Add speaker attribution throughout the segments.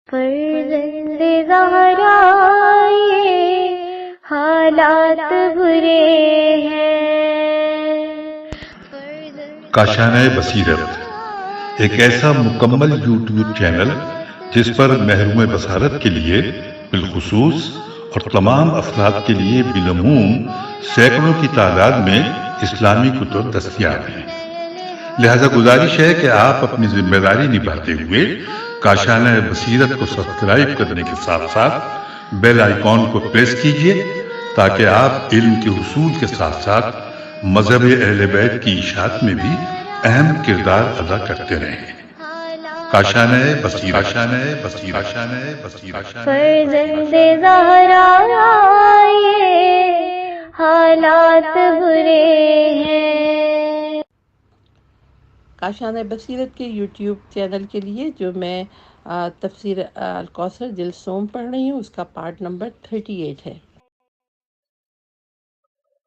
Speaker 1: فرزند زہرا یہ حالات برے ہیں۔
Speaker 2: کاشانہ بصیرت ایک ایسا مکمل یوٹیوب چینل جس پر محروم بصارت کے لیے بالخصوص اور تمام افراد کے لیے بالعموم سینکڑوں کی تعداد میں اسلامی کتب دستیاب ہیں۔ لہذا گزارش ہے کہ آپ اپنی ذمہ داری نبھاتے ہوئے کاشانہ بصیرت کو سبسکرائب کرنے کے ساتھ ساتھ بیل آئیکن کو پریس کیجئے تاکہ آپ علم کے حصول کے ساتھ ساتھ مذہب اہل بیت کی اشاعت میں بھی اہم کردار ادا کرتے رہیں۔ کاشانہ بصیرت۔
Speaker 1: فرزند زہرا یہ حالات برے ہیں۔
Speaker 3: کاشانہ بصیرت کے یوٹیوب چینل کے لیے جو میں تفسیر الکوثر جلد سوم پڑھ رہی ہوں، اس کا پارٹ نمبر 38 ہے۔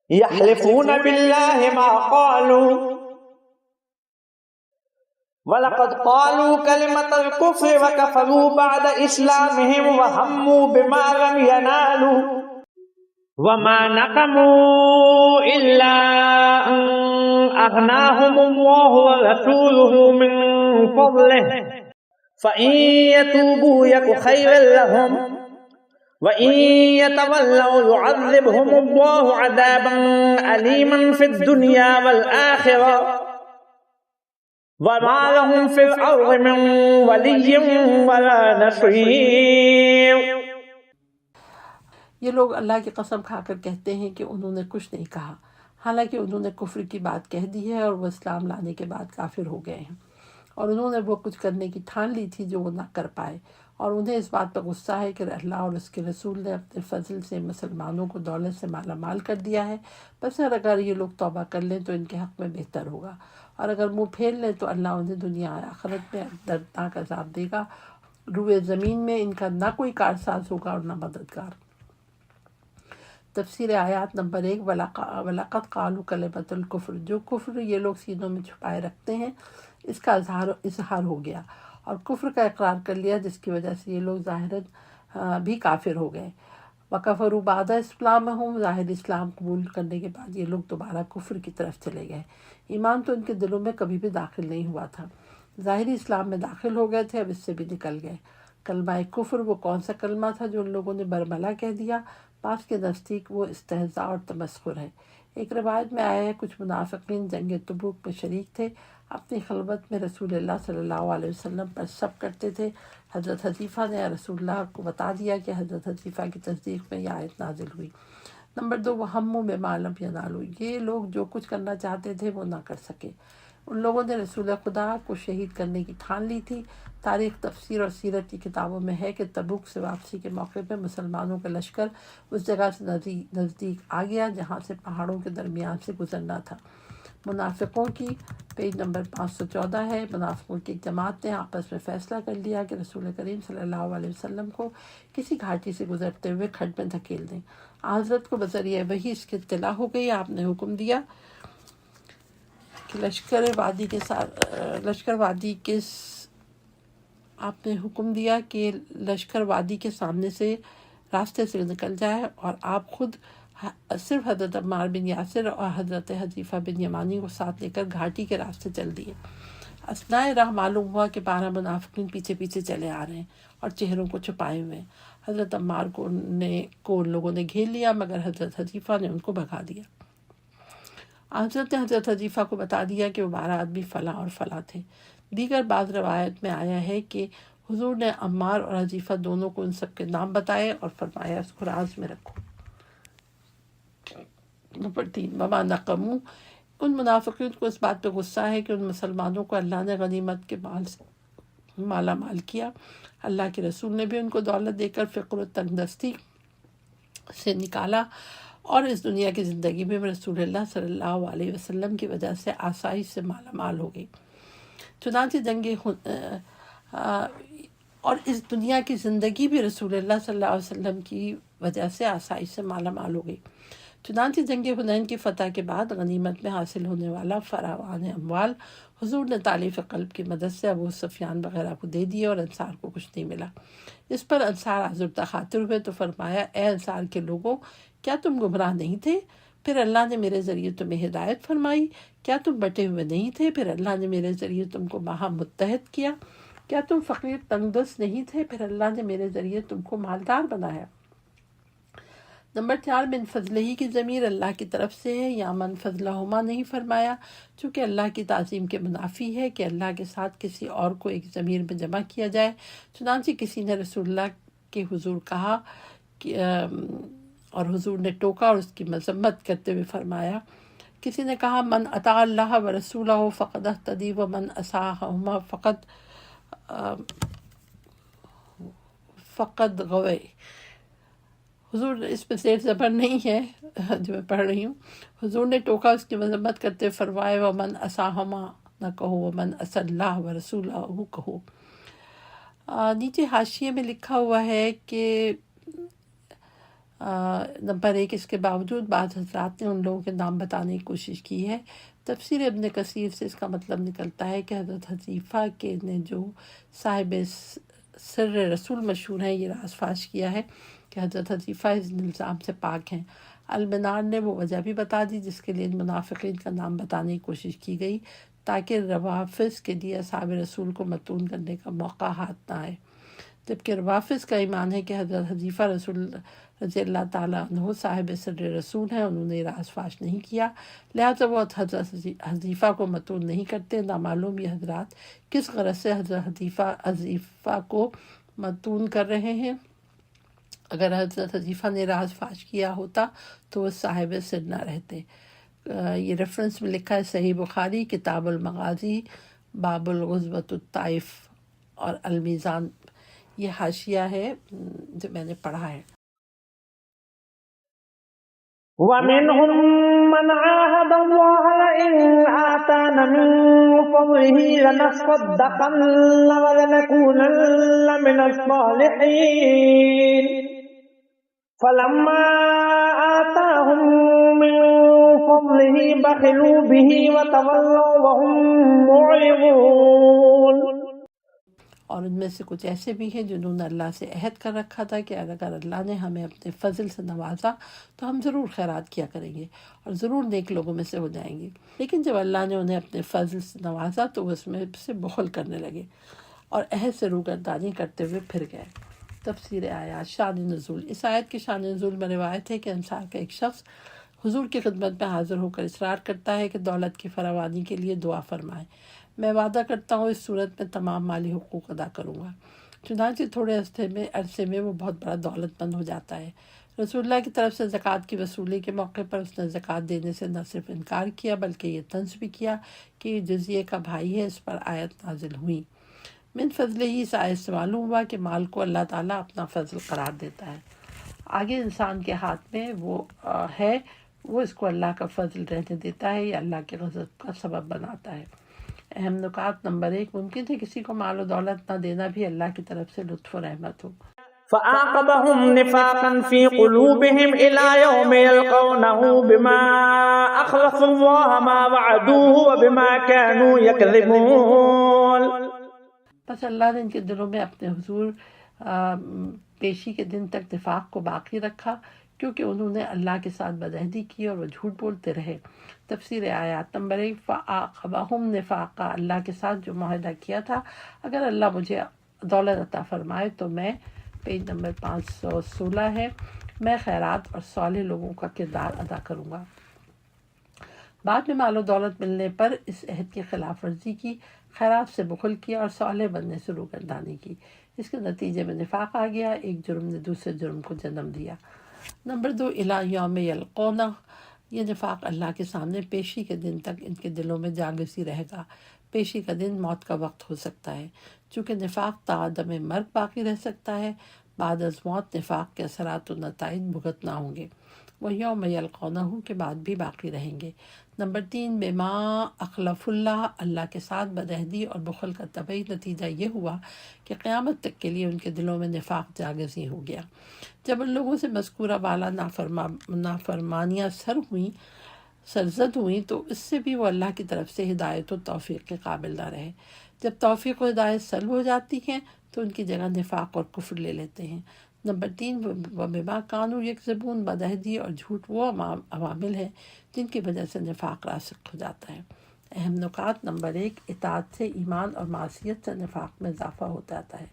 Speaker 4: يحلفون بالله ما قالوا ولقد قالوا كلمة الكفر وكفروا بعد إسلامهم وهموا بما لم ينالوا وما نقموا إلا أن أغناهم الله ورسوله من فضله فإن يتوبوا يك خيرا لهم وَإِن يَتَوَلَّوْا يُعَذِّبْهُمُ اللَّهُ عَذَابًا أَلِيمًا فِي الدُّنْيَا وَالْآخِرَةِ وَمَا لَهُمْ فِي الْأَرْضِ مِنْ وَلِيٍّ وَلَا نَصِيرٍ۔
Speaker 3: یہ لوگ اللہ کی قسم کھا کر کہتے ہیں کہ انہوں نے کچھ نہیں کہا، حالانکہ انہوں نے کفر کی بات کہہ دی ہے اور وہ اسلام لانے کے بعد کافر ہو گئے ہیں، اور انہوں نے وہ کچھ کرنے کی ٹھان لی تھی جو وہ نہ کر پائے، اور انہیں اس بات پر غصہ ہے کہ اللہ اور اس کے رسول نے اپنے فضل سے مسلمانوں کو دولت سے مالا مال کر دیا ہے، بس اگر یہ لوگ توبہ کر لیں تو ان کے حق میں بہتر ہوگا، اور اگر منہ پھیر لیں تو اللہ انہیں دنیا اور آخرت میں دردناک عذاب دے گا۔ روئے زمین میں ان کا نہ کوئی کارساز ہوگا اور نہ مددگار۔ تفسیر آیات نمبر 1۔ وَلَقَدْ قَالُوا كَلِمَةَ الْكُفْرِ، جو کفر یہ لوگ سینوں میں چھپائے رکھتے ہیں اس کا اظہار ہو گیا، اور کفر کا اقرار کر لیا جس کی وجہ سے یہ لوگ ظاہراً بھی کافر ہو گئے۔ وَكَفَرُوا بَعْدَ إِسْلَامِهِمْ، ظاہر اسلام قبول کرنے کے بعد یہ لوگ دوبارہ کفر کی طرف چلے گئے۔ ایمان تو ان کے دلوں میں کبھی بھی داخل نہیں ہوا تھا، ظاہری اسلام میں داخل ہو گئے تھے، اب اس سے بھی نکل گئے۔ کلمہ کفر وہ کون سا کلمہ تھا جو ان لوگوں نے برملا کہہ دیا؟ بعض کے نزدیک وہ استہزاء اور تمسخر ہے۔ ایک روایت میں آیا ہے کچھ منافقین جنگ تبوک میں شریک تھے، اپنی خلوت میں رسول اللہ صلی اللہ علیہ وسلم پر سب کرتے تھے۔ حضرت حذیفہ نے رسول اللہ کو بتا دیا کہ حضرت حذیفہ کی تصدیق میں یہ آیت نازل ہوئی۔ نمبر 2، وَهَمُّوا بِمَا لَمْ يَنَالُوا، یہ لوگ جو کچھ کرنا چاہتے تھے وہ نہ کر سکے۔ ان لوگوں نے رسول خدا کو شہید کرنے کی ٹھان لی تھی۔ تاریخ، تفسیر اور سیرت کی کتابوں میں ہے کہ تبوک سے واپسی کے موقع پہ مسلمانوں کا لشکر اس جگہ سے نزدیک آ گیا جہاں سے پہاڑوں کے درمیان سے گزرنا تھا۔ منافقوں کی پیج نمبر 514 ہے۔ منافقوں کی ایک جماعت نے آپس میں فیصلہ کر لیا کہ رسول کریم صلی اللہ علیہ وسلم کو کسی گھاٹی سے گزرتے ہوئے کھڈ میں دھکیل دیں۔ حضرت کو بذریعہ وحی اس کی اطلاع ہو گئی۔ آپ نے حکم دیا کہ لشکر وادی کے سامنے سے راستے سے نکل جائے، اور آپ خود صرف حضرت عمار بن یاسر اور حضرت حذیفہ بن یمانی کو ساتھ لے کر گھاٹی کے راستے چل دیے۔ اثناء راہ معلوم ہوا کہ 12 منافقین پیچھے پیچھے چلے آ رہے ہیں اور چہروں کو چھپائے ہوئے ہیں۔ حضرت عمار کو ان لوگوں نے گھیر لیا، مگر حضرت حذیفہ نے ان کو بھگا دیا۔ حضرت نے حضرت حذیفہ کو بتا دیا کہ وہ 12 آدمی فلاں اور فلاں تھے۔ دیگر بعض روایت میں آیا ہے کہ حضور نے عمار اور حذیفہ دونوں کو ان سب کے نام بتائے اور فرمایا اس کو راز میں رکھو۔ نمبر 3، وما نقموا، ان منافقین کو اس بات پہ غصہ ہے کہ ان مسلمانوں کو اللہ نے غنیمت کے مال سے مالا مال کیا، اللہ کے رسول نے بھی ان کو دولت دے کر فقر و تنگ دستی سے نکالا، اور اس دنیا کی زندگی میں رسول اللہ صلی اللہ علیہ وسلم کی وجہ سے آسائش سے مالا مال ہو گئی۔ چنانچہ اور اس دنیا کی زندگی بھی رسول اللہ صلی اللہ علیہ وسلم کی وجہ سے آسائش سے مالا مال ہو گئی۔ چنانچہ جنگ حنین کی فتح کے بعد غنیمت میں حاصل ہونے والا فراوان اموال حضور نے تالیف قلب کی مدد سے ابو سفیان وغیرہ کو دے دیے اور انصار کو کچھ نہیں ملا۔ اس پر انصار آزردہ خاطر ہوئے تو فرمایا، اے انصار کے لوگوں، کیا تم گمراہ نہیں تھے؟ پھر اللہ نے میرے ذریعے تمہیں ہدایت فرمائی۔ کیا تم بٹے ہوئے نہیں تھے؟ پھر اللہ نے میرے ذریعے تم کو باہم متحد کیا۔ کیا تم فقیر تنگ دست نہیں تھے؟ پھر اللہ نے میرے ذریعے تم کو مالدار بنایا۔ نمبر 4، من فضلہی کی ضمیر اللہ کی طرف سے ہے، یا من فضلہما نہیں فرمایا، چونکہ اللہ کی تعظیم کے منافی ہے کہ اللہ کے ساتھ کسی اور کو ایک ضمیر میں جمع کیا جائے۔ چنانچہ کسی نے رسول اللہ کے حضور کہا اور حضور نے ٹوکا اور اس کی مذمت کرتے ہوئے فرمایا، کسی نے کہا، من اطاع اللہ و رسولہ فقد اہتدی ومن عصاہما فقد غوی۔ حضور اس میں زیر زبر نہیں ہے جو میں پڑھ رہی ہوں۔ حضور نے ٹوکا، اس کی مذمت کرتے فرمائے، ومن عصاہما نہ کہو، ومن عصى اللہ و رسولہ کہو۔ نیچے حاشیے میں لکھا ہوا ہے کہ نمبر 1، اس کے باوجود بعض حضرات نے ان لوگوں کے نام بتانے کی کوشش کی ہے۔ تفسیر ابن کثیر سے اس کا مطلب نکلتا ہے کہ حضرت حذیفہ کے نے جو صاحب سر رسول مشہور ہیں، یہ راز فاش کیا ہے کہ حضرت حذیفہ اس الزام سے پاک ہیں۔ المنار نے وہ وجہ بھی بتا دی جس کے لیے ان منافقین کا نام بتانے کی کوشش کی گئی، تاکہ روافظ کے لیے اصحاب رسول کو متون کرنے کا موقع ہاتھ نہ آئے، جبکہ روافظ کا ایمان ہے کہ حضرت حذیفہ رسول رضی اللہ تعالیٰ عنہ صاحب سر رسول ہیں، انہوں نے راز فاش نہیں کیا، لہٰذا وہ حضرت حذیفہ کو متون نہیں کرتے۔ نامعلوم یہ حضرات کس غرض سے حضرت حذیفہ کو متون کر رہے ہیں۔ اگر حضرت حذیفہ نے راز فاش کیا ہوتا تو وہ صاحب سر نہ رہتے۔ یہ ریفرنس میں لکھا ہے صحیح بخاری کتاب المغازی باب الغزوۃ الطائف اور المیزان، یہ حاشیہ ہے جو میں نے پڑھا ہے۔
Speaker 4: وَمِنْهُمْ مَنْ عَاهَدَ اللَّهَ لَئِنْ آتَانَا مِنْ فَضْلِهِ لَنَصَّدَّقَنَّ وَلَنَكُونَنَّ مِنَ الصَّالِحِينَ فَلَمَّا آتَاهُمْ مِنْ فَضْلِهِ بَخِلُوا بِهِ وَتَوَلَّوْا وَهُمْ مُعْرِضُونَ۔
Speaker 3: اور ان میں سے کچھ ایسے بھی ہیں جنہوں نے اللہ سے عہد کر رکھا تھا کہ اگر اللہ نے ہمیں اپنے فضل سے نوازا تو ہم ضرور خیرات کیا کریں گے اور ضرور نیک لوگوں میں سے ہو جائیں گے، لیکن جب اللہ نے انہیں اپنے فضل سے نوازا تو وہ اس میں سے بخل کرنے لگے اور عہد سے روگردانی کرتے ہوئے پھر گئے۔ تفسیر آیات، شان نزول۔ اس آیت کی شان نزول میں روایت ہے کہ انصار کا ایک شخص حضور کی خدمت میں حاضر ہو کر اصرار کرتا ہے کہ دولت کی فراوانی کے لیے دعا فرمائیں، میں وعدہ کرتا ہوں اس صورت میں تمام مالی حقوق ادا کروں گا۔ چنانچہ تھوڑے عرصے میں وہ بہت بڑا دولت مند ہو جاتا ہے۔ رسول اللہ کی طرف سے زکوٰۃ کی وصولی کے موقع پر اس نے زکوٰۃ دینے سے نہ صرف انکار کیا بلکہ یہ طنز بھی کیا کہ یہ جزیے کا بھائی ہے۔ اس پر آیت نازل ہوئی۔ من فضل ہی، اس آیت سے معلوم ہوا کہ مال کو اللہ تعالیٰ اپنا فضل قرار دیتا ہے۔ آگے انسان کے ہاتھ میں وہ ہے، وہ اس کو اللہ کا فضل رہنے دیتا ہے یا اللہ کے غضب کا سبب بناتا ہے۔ اہم نکات۔ نمبر 1، ممکن ہے کسی کو مال و دولت نہ دینا بھی اللہ کی طرف سے لطف و رحمت ہو۔
Speaker 4: فَأَعْقَبَهُمْ نِفَاقًا فِي قُلُوبِهِمْ إِلَى يَوْمِ يَلْقَوْنَهُ بِمَا أَخْلَفُوا اللَّهَ مَا وَعَدُوهُ وَبِمَا كَانُوا يَكْذِبُونَ۔
Speaker 3: بس اللہ نے ان کے دلوں میں اپنے حضور پیشی کے دن تک نفاق کو باقی رکھا کیونکہ انہوں نے اللہ کے ساتھ بدعہدی کی اور وہ جھوٹ بولتے رہے۔ تفسیر آیات۔ نمبر 1، فَأَعْقَبَهُمْ نِفَاقًا، اللہ کے ساتھ جو معاہدہ کیا تھا اگر اللہ مجھے دولت عطا فرمائے تو میں، پیج نمبر 516 ہے، میں خیرات اور صالح لوگوں کا کردار ادا کروں گا۔ بعد میں مال و دولت ملنے پر اس عہد کی خلاف ورزی کی، خیرات سے بخل کیا اور صالح بننے سے روگردانی کی۔ اس کے نتیجے میں نفاق آ گیا، ایک جرم نے دوسرے جرم کو جنم دیا۔ نمبر 2، الی یوم یلقونہ، یہ نفاق اللہ کے سامنے پیشی کے دن تک ان کے دلوں میں جاگزی رہے گا۔ پیشی کا دن موت کا وقت ہو سکتا ہے، چونکہ نفاق تا عدم مرگ باقی رہ سکتا ہے، بعد از موت نفاق کے اثرات و نتائج بھگتنا ہوں گے، وہ یوم یلقونہ کے بعد بھی باقی رہیں گے۔ نمبر 3، بما اخلف اللہ، اللہ کے ساتھ بدعہدی اور بخل کا طبعی نتیجہ یہ ہوا کہ قیامت تک کے لیے ان کے دلوں میں نفاق جاگزی ہو گیا۔ جب ان لوگوں سے مذکورہ بالا نافرمانیاں سر ہوئیں، سرزد ہوئیں تو اس سے بھی وہ اللہ کی طرف سے ہدایت و توفیق کے قابل نہ رہے۔ جب توفیق و ہدایت سلب ہو جاتی ہیں تو ان کی جگہ نفاق اور کفر لے لیتے ہیں۔ نمبر 3 وَبِمَا كَانُوا يَكْذِبُونَ، بدعہدی اور جھوٹ وہ عوامل ہیں جن کی وجہ سے نفاق راسخ ہو جاتا ہے۔ اہم نکات: نمبر 1، اطاعت سے ایمان اور معصیت سے نفاق میں اضافہ ہو جاتا ہے۔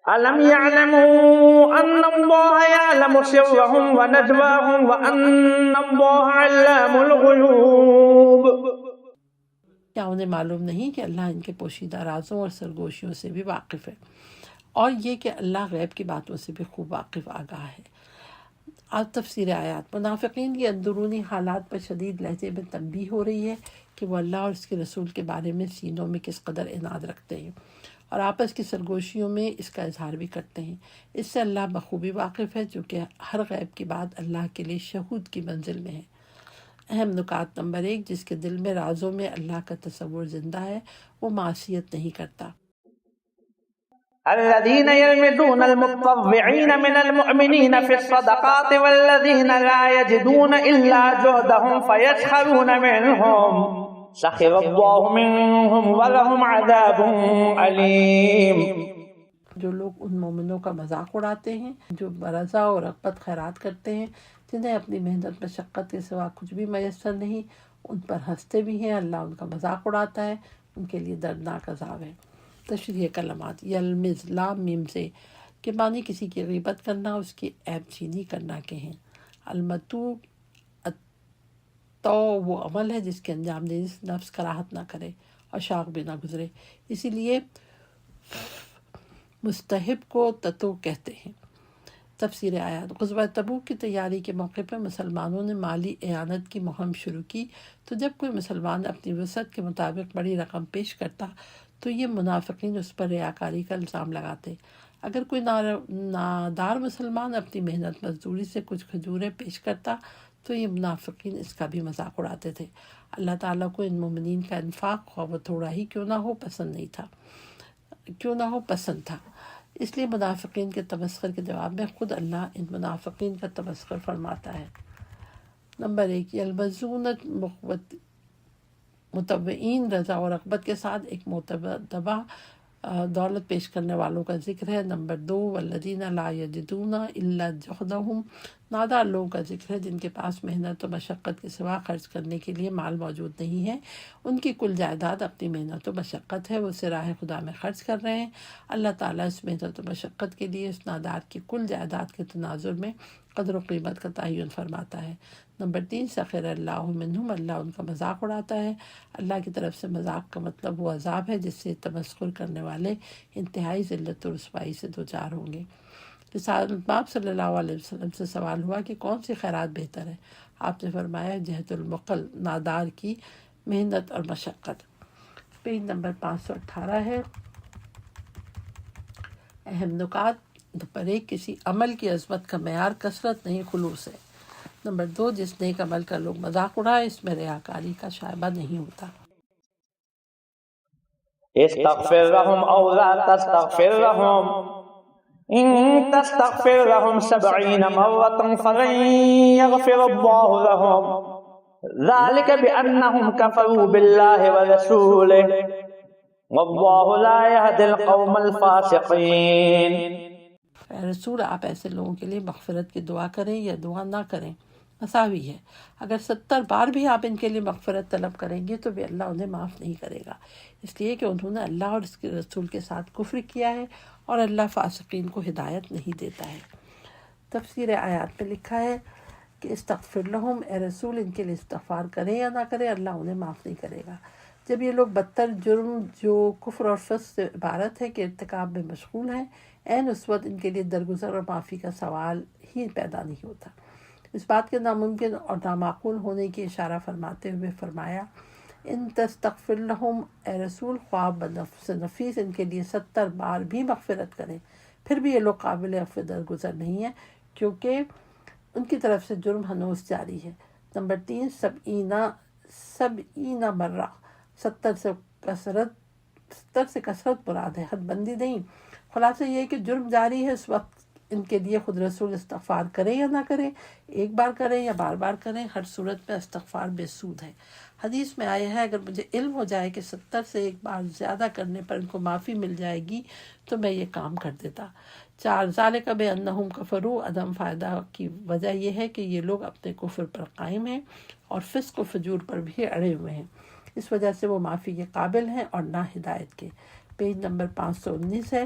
Speaker 4: أَلَمْ يَعْلَمُوا أَنَّ اللَّهَ يَعْلَمُ سِرَّهُمْ وَنَجْوَاهُمْ وَأَنَّ اللَّهَ عَلَّامُ الْغُيُوبِ۔
Speaker 3: کیا انہیں معلوم نہیں کہ اللہ ان کے پوشیدہ رازوں اور سرگوشیوں سے بھی واقف ہے، اور یہ کہ اللہ غیب کی باتوں سے بھی خوب واقف آگاہ ہے۔ آج تفسیر آیات۔ منافقین کی اندرونی حالات پر شدید لہجے میں تنبیہ ہو رہی ہے کہ وہ اللہ اور اس کے رسول کے بارے میں سینوں میں کس قدر عناد رکھتے ہیں اور آپس کی سرگوشیوں میں اس کا اظہار بھی کرتے ہیں۔ اس سے اللہ بخوبی واقف ہے، جو کہ ہر غیب کی بات اللہ کے لیے شہود کی منزل میں ہے۔ اہم نکات۔ نمبر 1، جس کے دل میں رازوں میں اللہ کا تصور زندہ ہے وہ معصیت نہیں کرتا۔
Speaker 4: الذين يلمزون المتطوعين من المؤمنين في الصدقات والذين لا يجدون إلا جهدهم فيسخرون منهم سخر الله منهم ولهم عذاب أليم۔
Speaker 3: جو لوگ ان مومنوں کا مذاق اڑاتے ہیں جو برضا اور رغبت خیرات کرتے ہیں، جنہیں اپنی محنت مشقت کے سوا کچھ بھی میسر نہیں، ان پر ہنستے بھی ہیں، اللہ ان کا مذاق اڑاتا ہے، ان کے لیے دردناک عذاب ہے۔ تشریح کلمات۔ یلمز لام میم سے کہ معنی کسی کی غیبت کرنا، اس کی عیب چینی کرنا کے ہیں۔ المتو تو وہ عمل ہے جس کے انجام دینے سے نفس کراہت نہ کرے اور شوق بھی نہ گزرے، اسی لیے مستحب کو تتو کہتے ہیں۔ تفسیر آیات۔ غزوہ تبوک کی تیاری کے موقع پر مسلمانوں نے مالی اعانت کی مہم شروع کی، تو جب کوئی مسلمان اپنی وسعت کے مطابق بڑی رقم پیش کرتا تو یہ منافقین اس پر ریاکاری کا الزام لگاتے۔ اگر کوئی نادار مسلمان اپنی محنت مزدوری سے کچھ کھجوریں پیش کرتا تو یہ منافقین اس کا بھی مذاق اڑاتے تھے۔ اللہ تعالیٰ کو ان مومنین کا انفاق خواہ وہ تھوڑا ہی کیوں نہ ہو پسند تھا، اس لیے منافقین کے تمسخر کے جواب میں خود اللہ ان منافقین کا تمسخر فرماتا ہے۔ نمبر 1، یلمزون متطوعین، رضا و رغبت کے ساتھ ایک معتبہ دولت پیش کرنے والوں کا ذکر ہے۔ نمبر 2، والذین لا یجدون الا جہدہم، نادار لوگوں کا ذکر ہے جن کے پاس محنت و مشقت کے سوا خرچ کرنے کے لیے مال موجود نہیں ہے، ان کی کل جائیداد اپنی محنت و مشقت ہے، وہ اسے راہ خدا میں خرچ کر رہے ہیں۔ اللہ تعالیٰ اس محنت و مشقت کے لیے اس نادار کی کل جائیداد کے تناظر میں قدر و قیمت کا تعین فرماتا ہے۔ نمبر 3، سخر اللہ منہم، اللہ ان کا مذاق اڑاتا ہے۔ اللہ کی طرف سے مذاق کا مطلب وہ عذاب ہے جس سے تمسخر کرنے والے انتہائی ذلت و رسوائی سے دوچار ہوں گے۔ رسالت مآب صلی اللہ علیہ وسلم سے سوال ہوا کہ کون سی خیرات بہتر ہے؟ آپ نے فرمایا جہد المقل، نادار کی محنت اور مشقت۔ پیج نمبر 518 ہے۔ اہم نکات۔ نمبر 1، کسی عمل کی عظمت کا معیار کثرت نہیں خلوص ہے۔ نمبر 2، جس نیک عمل کا لوگ مذاق اڑائے اس میں ریاکاری کا شائبہ نہیں ہوتا۔
Speaker 4: استغفر لهم او لا تستغفر لهم ان تستغفر لهم 70 مرة فلن يغفر الله لهم ذلك بأنهم كفروا بالله ورسوله والله لا يهدي القوم الفاسقين۔
Speaker 3: اے رسول، آپ ایسے لوگوں کے لیے مغفرت کی دعا کریں یا دعا نہ کریں مساوی ہے۔ اگر 70 بار بھی آپ ان کے لیے مغفرت طلب کریں گے تو بھی اللہ انہیں معاف نہیں کرے گا، اس لیے کہ انہوں نے اللہ اور اس کے رسول کے ساتھ کفر کیا ہے اور اللہ فاسقین کو ہدایت نہیں دیتا ہے۔ تفسیر آیات میں لکھا ہے کہ استغفر لہم، اے رسول ان کے لیے استغفار کریں یا نہ کریں اللہ انہیں معاف نہیں کرے گا۔ جب یہ لوگ بدتر جرم جو کفر اور فسق سے عبارت ہے کہ ارتکاب میں مشغول ہیں، عین اس وقت ان کے لیے درگزر اور معافی کا سوال ہی پیدا نہیں ہوتا۔ اس بات کے ناممکن اور نامعقول ہونے کی اشارہ فرماتے ہوئے فرمایا ان تستغفر لہم، اے رسول خواہ بنفس نفیس ان کے لیے 70 بار بھی مغفرت کریں پھر بھی یہ لوگ قابل عفو درگزر نہیں ہیں، کیونکہ ان کی طرف سے جرم ہنوز جاری ہے۔ نمبر 3، 70 مرہ، 70 سے کثرت مراد ہے، حد بندی نہیں۔ خلاصہ یہ ہے کہ جرم جاری ہے اس وقت ان کے لیے خود رسول استغفار کریں یا نہ کریں، ایک بار کریں یا بار بار کریں، ہر صورت میں استغفار بے سود ہے۔ حدیث میں آیا ہے اگر مجھے علم ہو جائے کہ 70 سے ایک بار زیادہ کرنے پر ان کو معافی مل جائے گی تو میں یہ کام کر دیتا۔ 4 ذالک بانہم کفروا، عدم فائدہ کی وجہ یہ ہے کہ یہ لوگ اپنے کفر پر قائم ہیں اور فسق و فجور پر بھی اڑے ہوئے ہیں، اس وجہ سے وہ معافی کے قابل ہیں اور نہ ہدایت کے۔ پیج نمبر 519 ہے۔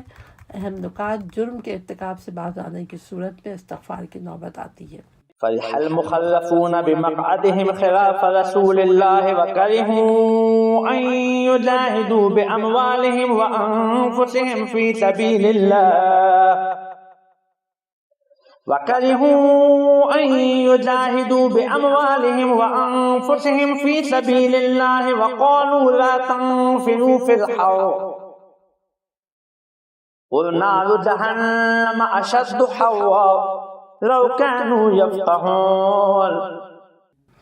Speaker 3: اہم نکات، جرم کے ارتکاب سے باز آنے کی صورت میں استغفار کی نوبت آتی ہے۔
Speaker 4: فرح المخلفون بمقعدهم خلاف رسول الله وكرهوا أن يجاهدوا بأموالهم وأنفسهم في سبيل الله وقالوا لا تنفروا في الحر قل نار جهنم أشد حرا لو كانوا يفقهون۔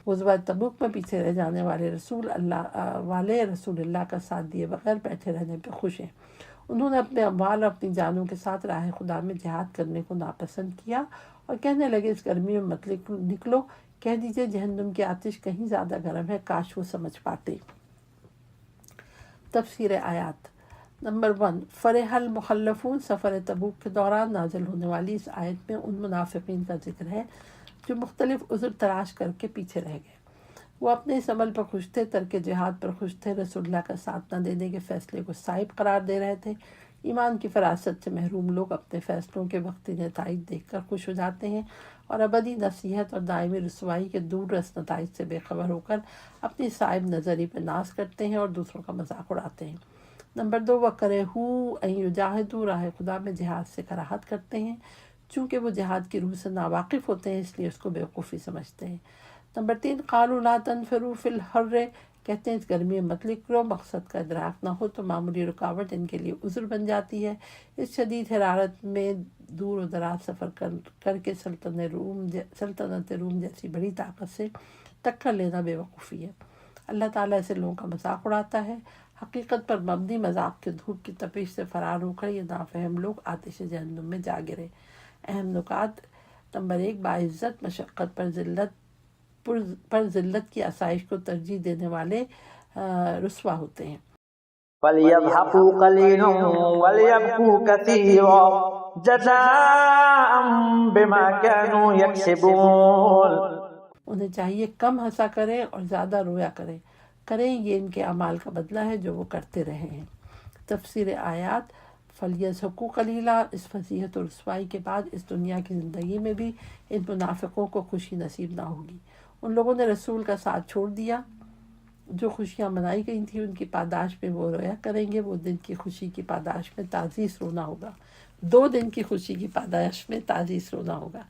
Speaker 3: غزوہ تبوک میں پیچھے رہ جانے والے رسول اللہ کا ساتھ دیے بغیر بیٹھے رہنے پہ خوش ہیں۔ انہوں نے اپنے اموال اور اپنی جانوں کے ساتھ راہ خدا میں جہاد کرنے کو ناپسند کیا اور کہنے لگے اس گرمی میں مت نکلو، کہہ دیجئے جہنم کی آتش کہیں زیادہ گرم ہے، کاش وہ سمجھ پاتے۔ تفسیر آیات۔ نمبر 1، فرح المخلفون، سفر تبوک کے دوران نازل ہونے والی اس آیت میں ان منافقین کا ذکر ہے جو مختلف عذر تراش کر کے پیچھے رہ گئے۔ وہ اپنے اس عمل پر خوش تھے، ترک جہاد پر خوش تھے، رسول اللہ کا ساتھ نہ دینے کے فیصلے کو صائب قرار دے رہے تھے۔ ایمان کی فراست سے محروم لوگ اپنے فیصلوں کے وقتی نتائج دیکھ کر خوش ہو جاتے ہیں اور ابدی نصیحت اور دائمی رسوائی کے دور رس نتائج سے بے خبر ہو کر اپنی صائب نظری پہ ناز کرتے ہیں اور دوسروں کا مذاق اڑاتے ہیں۔ نمبر 2، وَكَرِهُوا أَن يُجَاهِدُوا، راہ خدا میں جہاد سے کراہت کرتے ہیں، چونکہ وہ جہاد کی روح سے ناواقف ہوتے ہیں اس لیے اس کو بیوقوفی سمجھتے ہیں۔ نمبر 3، قَالُوا لَا تَنْفِرُوا فِي الْحَرِّ، کہتے ہیں اس گرمی میں مت نکلو، مقصد کا ادراک نہ ہو تو معمولی رکاوٹ ان کے لیے عذر بن جاتی ہے۔ اس شدید حرارت میں دور و دراز سفر کر کے سلطنت روم جیسی بڑی طاقت سے ٹکر لینا بیوقوفی ہے۔ اللہ تعالیٰ ایسے لوگوں کا مذاق اڑاتا ہے۔ حقیقت پر مبنی مذاق کے دھوپ کی تپش سے فرار ہو کر یہ نافہم لوگ آتش جہنم میں جا گرے۔ اہم نکات۔ نمبر 1، باعزت مشقت پر ذلت کی آسائش کو ترجیح دینے والے رسوا ہوتے ہیں۔
Speaker 4: فَلْيَضْحَكُوا قَلِيلًا وَلْيَبْكُوا كَثِيرًا جَزَاءً بِمَا كَانُوا يَكْسِبُونَ۔
Speaker 3: انہیں چاہیے کم ہنسا کریں اور زیادہ رویا کریں، یہ ان کے اعمال کا بدلہ ہے جو وہ کرتے رہے ہیں۔ تفسیر آیات۔ فَلْيَضْحَكُوا قَلِيلًا، اس فضیحت و رسوائی کے بعد اس دنیا کی زندگی میں بھی ان منافقوں کو خوشی نصیب نہ ہوگی۔ ان لوگوں نے رسول کا ساتھ چھوڑ دیا، جو خوشیاں منائی گئی تھیں ان کی پاداش میں وہ رویا کریں گے، وہ دن کی خوشی کی پاداش میں تعزیز رونا ہوگا، 2 دن کی خوشی کی پاداش میں تعزیز رونا ہوگا۔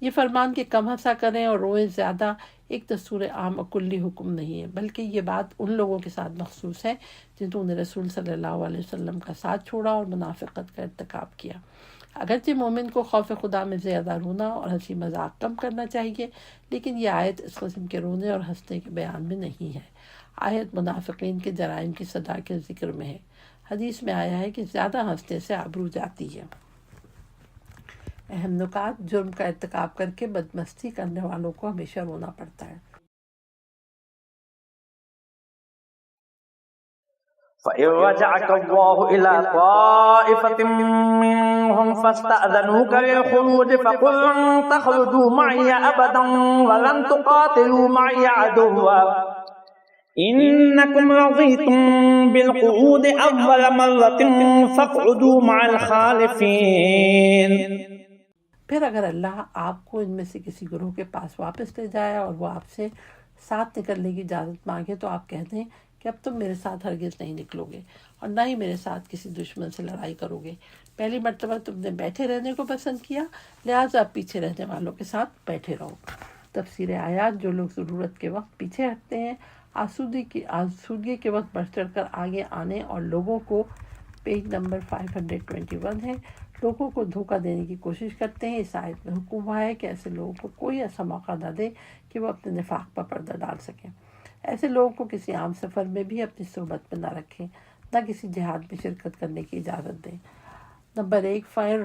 Speaker 3: یہ فرمان کہ کم ہنسا کریں اور روئیں زیادہ ایک دستور عام اور کلی حکم نہیں ہے، بلکہ یہ بات ان لوگوں کے ساتھ مخصوص ہے جنہوں نے رسول صلی اللہ علیہ وسلم کا ساتھ چھوڑا اور منافقت کا ارتکاب کیا۔ اگرچہ مومن کو خوف خدا میں زیادہ رونا اور ہنسی مذاق کم کرنا چاہیے، لیکن یہ آیت اس قسم کے رونے اور ہنسنے کے بیان میں نہیں ہے۔ آیت منافقین کے جرائم کی سزا کے ذکر میں ہے۔ حدیث میں آیا ہے کہ زیادہ ہنسنے سے آبرو جاتی ہے۔ اہم نکات۔ جرم کا ارتکاب کر کے بدمستی کرنے والوں کو ہمیشہ رونا پڑتا ہے۔
Speaker 4: فَإِن رَجَعَكَ اللَّهُ إِلَىٰ طَائِفَةٍ مِّنْهُمْ فَاسْتَأْذَنُوكَ لِلْخُرُوجِ فَقُل لَّن تَخْرُجُوا مَعِيَ أَبَدًا وَلَن تُقَاتِلُوا مَعِيَ عَدُوًّا إِنَّكُمْ رَضِيتُم بِالْقُعُودِ أَوَّلَ مَرَّةٍ فَاقْعُدُوا مَعَ الْخَالِفِينَ۔
Speaker 3: پھر اگر اللہ آپ کو ان میں سے کسی گروہ کے پاس واپس لے جائے اور وہ آپ سے ساتھ نکلنے کی اجازت مانگے تو آپ کہہ دیں کہ اب تم میرے ساتھ ہرگز نہیں نکلو گے اور نہ ہی میرے ساتھ کسی دشمن سے لڑائی کرو گے۔ پہلی مرتبہ تم نے بیٹھے رہنے کو پسند کیا، لہٰذا اب پیچھے رہنے والوں کے ساتھ بیٹھے رہو۔ تفسیر آیات۔ جو لوگ ضرورت کے وقت پیچھے ہٹتے ہیں، آسودگی کے وقت بڑھ چڑھ کر آگے آنے اور لوگوں کو، پیج نمبر 521 ہے، لوگوں کو دھوکہ دینے کی کوشش کرتے ہیں۔ اس آیت میں حکم ہوا ہے کہ ایسے لوگوں کو کوئی ایسا موقع نہ دے کہ وہ اپنے نفاق پر پردہ ڈال سکیں۔ ایسے لوگوں کو کسی عام سفر میں بھی اپنی صحبت میں نہ رکھیں، نہ کسی جہاد میں شرکت کرنے کی اجازت دیں۔
Speaker 1: نمبر 1 فَإِن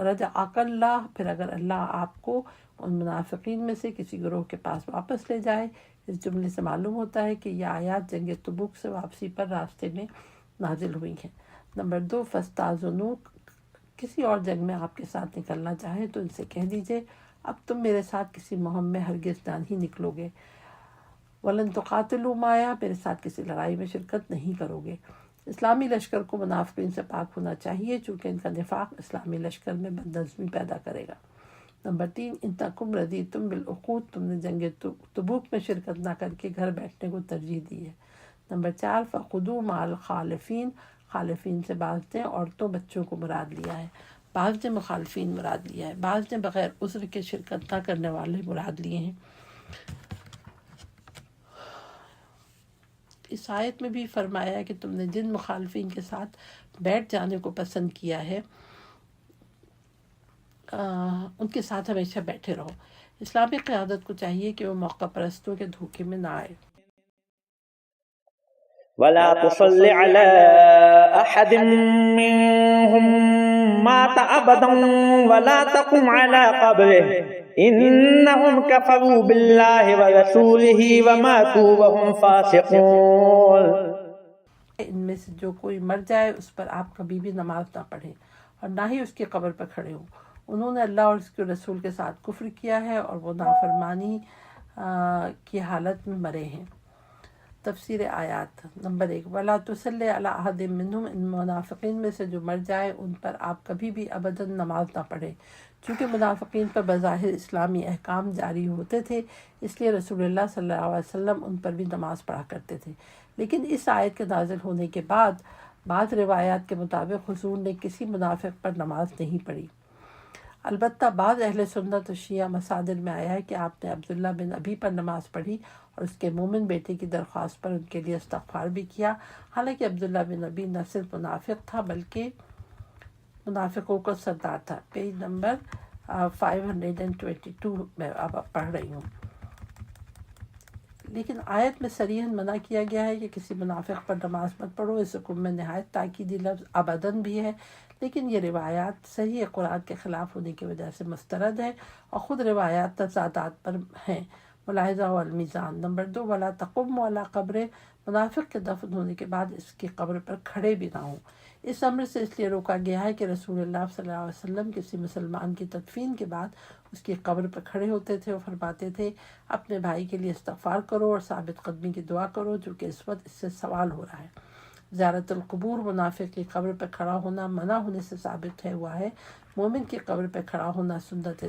Speaker 1: رَجَعَكَ اللہ، پھر اگر اللہ آپ کو ان منافقین میں سے کسی گروہ کے پاس واپس لے جائے۔ اس جملے سے معلوم ہوتا ہے کہ یہ آیات جنگ تبوک سے واپسی پر راستے میں نازل ہوئی ہیں۔ نمبر 2 فَاسْتَأْذَنُوكَ، کسی اور جنگ میں آپ کے ساتھ نکلنا چاہے تو ان سے کہہ دیجئے اب تم میرے ساتھ کسی مہم میں ہرگز نہیں نکلو گے۔ وَلَن تُقَاتِلُوا مَعِيَ، میرے ساتھ کسی لڑائی میں شرکت نہیں کرو گے۔ اسلامی لشکر کو منافقین سے پاک ہونا چاہیے چونکہ ان کا نفاق اسلامی لشکر میں بدنظمی پیدا کرے گا۔ نمبر 3 ان تکم رضیتم بالعقود، تم نے جنگ تبوک میں شرکت نہ کر کے گھر بیٹھنے کو ترجیح دی ہے۔ نمبر 4 فخذوا مع الخالفین، خالفین سے بعض نے عورتوں بچوں کو مراد لیا ہے، بعض نے مخالفین مراد لیا ہے، بعض نے بغیر عذر کے شرکت نہ کرنے والے مراد لیے ہیں۔ اس آیت میں بھی فرمایا ہے کہ تم نے جن مخالفین کے ساتھ بیٹھ جانے کو پسند کیا ہے ان کے ساتھ ہمیشہ بیٹھے رہو۔ اسلامی قیادت کو چاہیے کہ وہ موقع پرستوں کے دھوکے میں نہ آئے۔
Speaker 4: ولا تصل على أحد منهم مات أبدا ولا تقم على قبره إنهم كفروا بالله ورسوله وماتوا وهم فاسقون۔
Speaker 1: ان میں سے جو کوئی مر جائے اس پر آپ کبھی بھی نماز نہ پڑھیں اور نہ ہی اس کی قبر پر کھڑے ہوں، انہوں نے اللہ اور اس کے رسول کے ساتھ کفر کیا ہے اور وہ نافرمانی کی حالت میں مرے ہیں۔ تفسیر آیات نمبر 1 وَلَا تُصَلِّ عَلَىٰ أَحَدٍ مِّنْهُمْ، ان منافقین میں سے جو مر جائے ان پر آپ کبھی بھی ابداً نماز نہ پڑھیں۔ چونکہ منافقین پر بظاہر اسلامی احکام جاری ہوتے تھے اس لیے رسول اللہ صلی اللہ علیہ وسلم ان پر بھی نماز پڑھا کرتے تھے، لیکن اس آیت کے نازل ہونے کے بعد بعض روایات کے مطابق حضور نے کسی منافق پر نماز نہیں پڑھی۔ البتہ بعض اہل سنت و شیعہ مصادر میں آیا ہے کہ آپ نے عبداللہ بن ابی پر نماز پڑھی اور اس کے مومن بیٹے کی درخواست پر ان کے لیے استغفار بھی کیا، حالانکہ عبداللہ بن ابی نہ صرف منافق تھا بلکہ منافقوں کا سردار تھا۔ پیج نمبر 522 میں اب پڑھ رہی ہوں۔ لیکن آیت میں صریحاً منع کیا گیا ہے کہ کسی منافق پر نماز مت پڑھو۔ اس حکم میں نہایت تاکیدی لفظ ابداً بھی ہے، لیکن یہ روایات صحیح قرآن کے خلاف ہونے کی وجہ سے مسترد ہے اور خود روایات تضادات پر ہیں۔ ملاحظہ والمیزان نمبر 2 وَلَا تَقُمُّ عَلَىٰ قَبْرِهِ، منافق کے دفن ہونے کے بعد اس کی قبر پر کھڑے بھی نہ ہوں۔ اس امر سے اس لیے روکا گیا ہے کہ رسول اللہ صلی اللہ علیہ وسلم کسی مسلمان کی تدفین کے بعد اس کی قبر پر کھڑے ہوتے تھے اور فرماتے تھے اپنے بھائی کے لیے استغفار کرو اور ثابت قدمی کی دعا کرو جو کہ اس وقت اس سے سوال ہو رہا ہے۔ زیارت القبور، منافق کی قبر پر کھڑا ہونا منع ہونے سے ثابت ہوا ہے۔ مومن کی قبر پر کھڑا ہونا سنت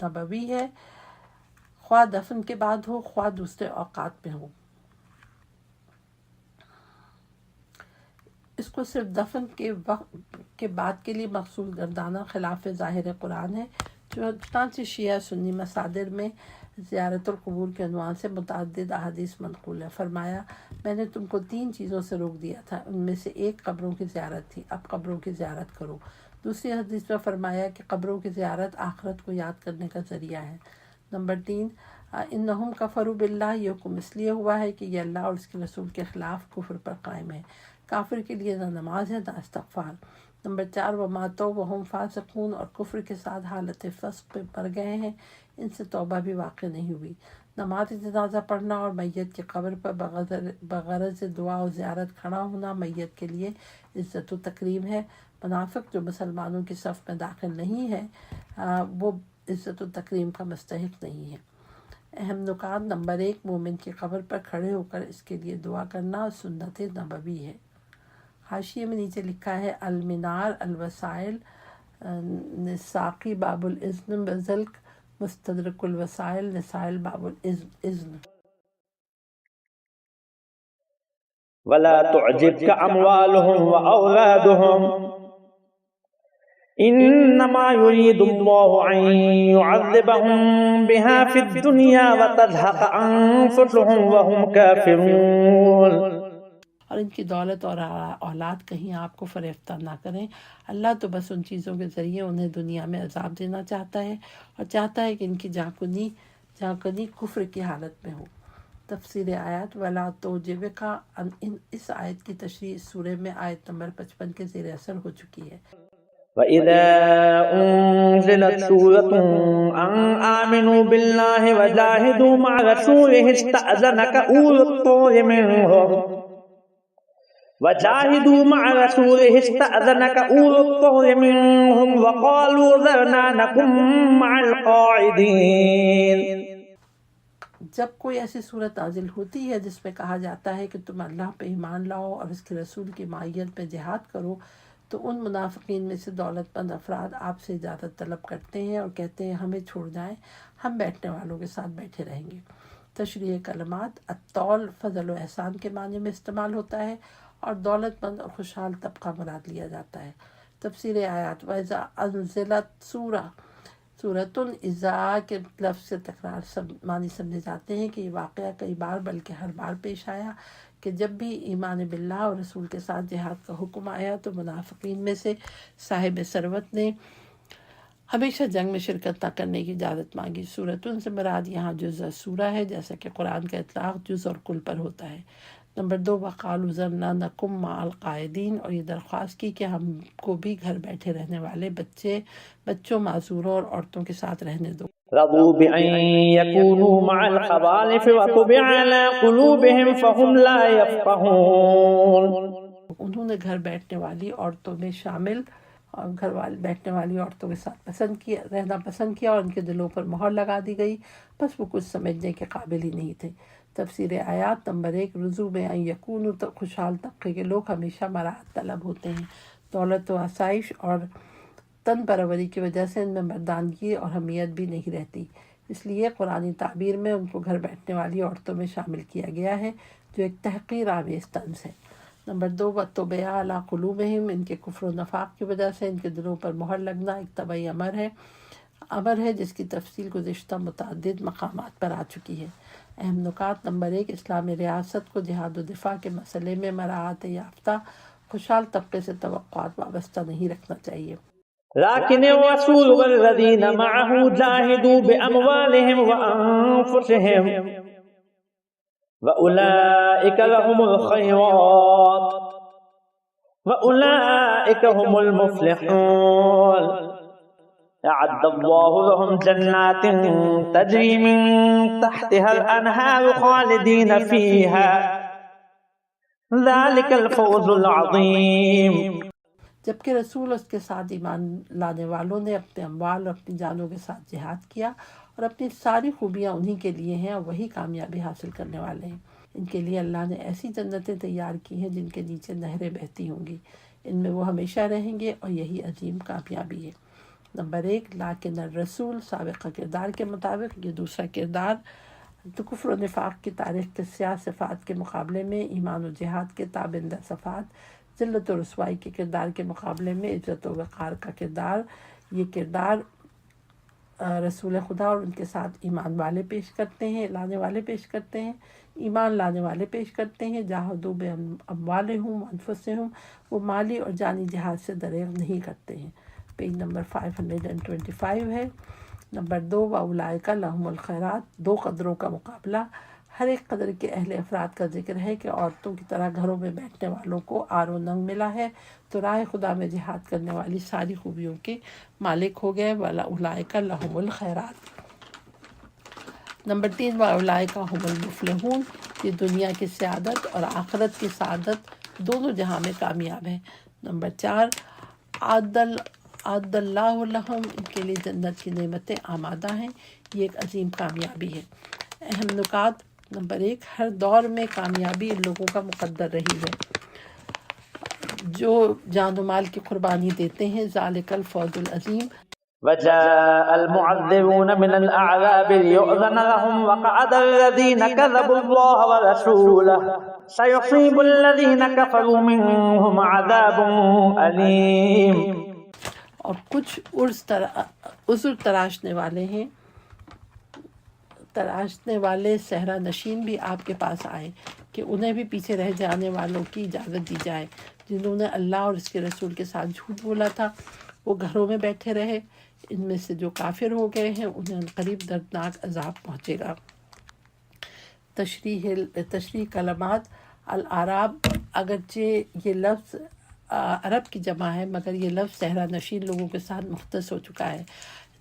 Speaker 1: نبوی ہے، خواہ دفن کے بعد ہو خواہ دوسرے اوقات میں ہو۔ اس کو صرف دفن کے وقت کے بعد کے لیے مخصوص گردانہ خلاف ظاہر قرآن ہے، چنانچہ شیعہ سنی مصادر میں زیارت القبور کے عنوان سے متعدد احادیث منقول ہے۔ فرمایا میں نے تم کو 3 چیزوں سے روک دیا تھا، ان میں سے ایک قبروں کی زیارت تھی، اب قبروں کی زیارت کرو۔ دوسری حدیث میں فرمایا کہ قبروں کی زیارت آخرت کو یاد کرنے کا ذریعہ ہے۔ نمبر 3 انہم کفروا باللہ، یہ حکم اس لیے ہوا ہے کہ یہ اللہ اور اس کے رسول کے خلاف کفر پر قائم ہے۔ کافر کے لیے نہ نماز ہے نہ استغفار۔ نمبر 4 وماتوا وہم فاسقون، اور کفر کے ساتھ حالت فسق پہ مر گئے ہیں، ان سے توبہ بھی واقع نہیں ہوئی۔ نماز جنازہ پڑھنا اور میت کی قبر پر بغرض دعا و زیارت کھڑا ہونا میت کے لیے عزت و تکریم ہے۔ منافق جو مسلمانوں کی صف میں داخل نہیں ہے وہ عزت و تکریم کا مستحق نہیں ہے۔ اہم نکات نمبر 1 مومن کی قبر پر کھڑے ہو کر اس کے لیے دعا کرنا سنت نبوی ہے۔ حاشیے میں نیچے لکھا ہے المنار الوسائل نساقی باب الاذن بزلق مستدرک الوسائل نسائل باب الاذن۔
Speaker 4: ولا تعجبك أموالهم وأولادهم إنما يريد الله أن يعذبهم بها في الدنيا وتزهق أنفسهم وهم كافرون۔
Speaker 1: اور ان کی دولت اور اولاد کہیں آپ کو فریفتہ نہ کریں، اللہ تو بس ان چیزوں کے ذریعے انہیں دنیا میں عذاب دینا چاہتا ہے اور چاہتا ہے کہ ان کی جاں کنی کفر کی حالت میں ہو۔ تفسیر آیات وَلَا تُعْجِبْكَ، اس آیت کی تشریح اس سورہ میں آیت نمبر 55 کے زیر اثر ہو چکی ہے۔
Speaker 4: وَإِذَا أُنزِلَتْ سُورَةٌ أَنْ آمِنُوا بِاللَّهِ وَجَاهِدُوا مَعَ رَسُولِهِ اسْتَأْذَنَكَ أُولُو الطَّوْلِ مِنْهُمْ وَقَالُوا ذَرْنَا نَكُنْ مَعَ الْقَاعِدِينَ۔
Speaker 1: جب کوئی ایسی صورت نازل ہوتی ہے جس میں کہا جاتا ہے کہ تم اللہ پہ ایمان لاؤ اور اس کے رسول کی معیت میں جہاد کرو، تو ان منافقین میں سے دولت مند افراد آپ سے اجازت طلب کرتے ہیں اور کہتے ہیں ہمیں چھوڑ جائیں، ہم بیٹھنے والوں کے ساتھ بیٹھے رہیں گے۔ تشریح کلمات: الطول فضل و احسان کے معنی میں استعمال ہوتا ہے اور دولت مند اور خوشحال طبقہ مراد لیا جاتا ہے۔ تفسیر آیات: وَإِذَا أُنزِلَتْ سورۃ اذا کے لفظ سے تکرار معنی سمجھے جاتے ہیں کہ یہ واقعہ کئی بار بلکہ ہر بار پیش آیا کہ جب بھی ایمان باللہ اور رسول کے ساتھ جہاد کا حکم آیا تو منافقین میں سے صاحب ثروت نے ہمیشہ جنگ میں شرکت نہ کرنے کی اجازت مانگی۔ سورتن سے مراد یہاں جز سورہ ہے، جیسا کہ قرآن کا اطلاق جز اور کل پر ہوتا ہے۔ نمبر 2، وَقَالُوا ذَرْنَا نَكُن مَّعَ الْقَاعِدِينَ، اور یہ درخواست کی کہ ہم کو بھی گھر بیٹھے رہنے والے بچوں، معذوروں اور عورتوں کے ساتھ رہنے دو۔
Speaker 4: رضوا بأن يكونوا مع الخوالف وطبع على قلوبهم فهم لا يفقهون۔
Speaker 1: انہوں نے گھر بیٹھنے والی عورتوں میں شامل اور بیٹھنے والی عورتوں کے ساتھ رہنا پسند کیا اور ان کے دلوں پر مہر لگا دی گئی، بس وہ کچھ سمجھنے کے قابل ہی نہیں تھے۔ تفسیر آیات: نمبر 1، رضو میں ان یکونوا، تو خوشحال طبقے کے لوگ ہمیشہ مراعات طلب ہوتے ہیں، دولت و آسائش اور تن پروری کی وجہ سے ان میں مردانگی اور حمیت بھی نہیں رہتی، اس لیے قرآنی تعبیر میں ان کو گھر بیٹھنے والی عورتوں میں شامل کیا گیا ہے، جو ایک تحقیر آمیز طنز ہے۔ نمبر 2، وَطُبِعَ عَلَىٰ قُلُوبِهِمْ، ان کے کفر و نفاق کی وجہ سے ان کے دلوں پر مہر لگنا ایک طبعی امر ہے جس کی تفصیل گزشتہ متعدد مقامات پر آ چکی ہے۔ اہم نکات: نمبر 1، اسلامی ریاست کو جہاد و دفاع کے مسئلے میں مراعات یافتہ خوشحال طبقے سے توقعات وابستہ نہیں رکھنا چاہیے۔
Speaker 4: لكن الرسول والذين معه جاهدوا بأموالهم وأنفسهم وأولئك لهم الخيرات وأولئك هم المفلحون۔ أعد الله لهم جنات تجري من تحتها الأنهار خالدين فيها ذلك الفوز العظيم۔
Speaker 1: جبکہ رسول اور اس کے ساتھ ایمان لانے والوں نے اپنے اموال اور اپنی جانوں کے ساتھ جہاد کیا، اور اپنی ساری خوبیاں انہی کے لیے ہیں اور وہی کامیابی حاصل کرنے والے ہیں۔ ان کے لیے اللہ نے ایسی جنتیں تیار کی ہیں جن کے نیچے نہریں بہتی ہوں گی، ان میں وہ ہمیشہ رہیں گے، اور یہی عظیم کامیابی ہے۔ نمبر 1، لیکن الرسول، سابقہ کردار کے مطابق یہ دوسرا کردار تو کفر و نفاق کی تاریخ کے سیاہ صفات کے مقابلے میں ایمان و جہاد کے تابندہ صفات، ذلت و رسوائی کے کردار کے مقابلے میں عزت و وقار کا کردار، یہ کردار رسول خدا اور ان کے ساتھ ایمان والے پیش کرتے ہیں، ایمان لانے والے پیش کرتے ہیں۔ جاہدوا باموالہم وانفسہم، وہ مالی اور جانی جہاد سے دریغ نہیں کرتے ہیں۔ پیج نمبر 525 ہے۔ نمبر 2، وَأُولَٰئِکَ لَهُمُ الْخَيْرَاتُ، 2 قدروں کا مقابلہ۔ ہر ایک قدر کے اہل افراد کا ذکر ہے کہ عورتوں کی طرح گھروں میں بیٹھنے والوں کو آر و ننگ ملا ہے، تو راہ خدا میں جہاد کرنے والی ساری خوبیوں کے مالک ہو گئے۔ وَأُولَٰئِکَ لَهُمُ الْخَيْرَاتُ۔ نمبر 3، وَأُولَٰئِکَ هُمُ الْمُفْلِحُونَ، یہ دنیا کی سعادت اور آخرت کی سعادت دونوں جہاں میں کامیاب ہے۔ نمبر 4، اعد اللہ لہم، ان کے لیے جنت کی نعمتیں آمادہ ہیں، یہ ایک عظیم کامیابی ہے۔ اہم نکات: نمبر 1، ہر دور میں کامیابی ان لوگوں کا مقدر رہی ہے جو جان و مال کی قربانی دیتے ہیں، ذالک الفوز العظیم۔
Speaker 4: وجاء المعذرون من الأعراب ليؤذن لهم وقعد الذين كذبوا الله ورسوله سيصيب الذين كفروا منهم عذاب أليم۔
Speaker 1: اور کچھ عذر تراشنے والے صحرا نشین بھی آپ کے پاس آئے کہ انہیں بھی پیچھے رہ جانے والوں کی اجازت دی جائے، جنہوں نے اللہ اور اس کے رسول کے ساتھ جھوٹ بولا تھا، وہ گھروں میں بیٹھے رہے۔ ان میں سے جو کافر ہو گئے ہیں انہیں قریب دردناک عذاب پہنچے گا۔ تشریح کلمات: الاعراب، اگرچہ یہ لفظ عرب کی جمع ہے، مگر یہ لفظ صحرا نشین لوگوں کے ساتھ مختص ہو چکا ہے۔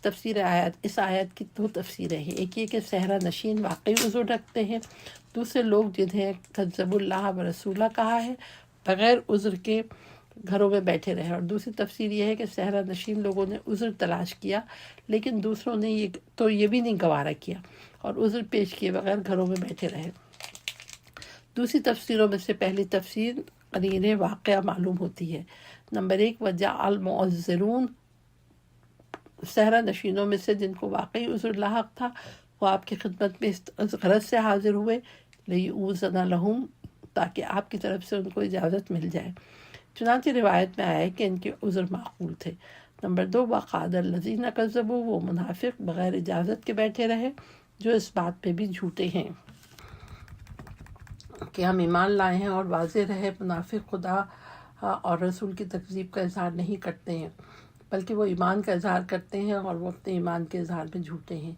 Speaker 1: تفسیر آیت، اس آیت کی دو تفسیریں ہیں، ایک یہ کہ صحرا نشین واقعی عذر رکھتے ہیں، دوسرے لوگ جنہیں کذب اللہ و رسولہ کہا ہے بغیر عذر کے گھروں میں بیٹھے رہے، اور دوسری تفسیر یہ ہے کہ صحرا نشین لوگوں نے عذر تلاش کیا لیکن دوسروں نے یہ بھی نہیں گوارا کیا اور عذر پیش کیے بغیر گھروں میں بیٹھے رہے۔ دوسری تفسیروں میں سے پہلی تفسیر قرینہ واقعہ معلوم ہوتی ہے۔ نمبر 1، وجہ المعذرون، صحرا نشینوں میں سے جن کو واقعی عذر لاحق تھا وہ آپ کی خدمت میں اس غرض سے حاضر ہوئے لیؤذن لہم، تاکہ آپ کی طرف سے ان کو اجازت مل جائے۔ چنانچہ روایت میں آیا ہے کہ ان کے عذر معقول تھے۔ نمبر 2، وقعد الذین کذبوا، وہ منافق بغیر اجازت کے بیٹھے رہے جو اس بات پہ بھی جھوٹے ہیں کہ ہم ایمان لائے ہیں، اور واضح رہے منافق خدا اور رسول کی تکذیب کا اظہار نہیں کرتے ہیں بلکہ وہ ایمان کا اظہار کرتے ہیں اور وہ اپنے ایمان کے اظہار میں جھوٹے ہیں۔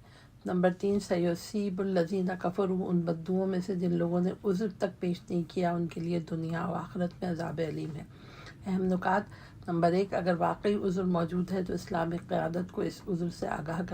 Speaker 1: نمبر 3، سیصیب الذین کفروا، ان بدوؤں میں سے جن لوگوں نے عذر تک پیش نہیں کیا ان کے لیے دنیا و آخرت میں عذاب علیم ہے۔ اہم نکات: نمبر 1، اگر واقعی عذر موجود ہے تو اسلامی قیادت کو اس عذر سے آگاہ کرنا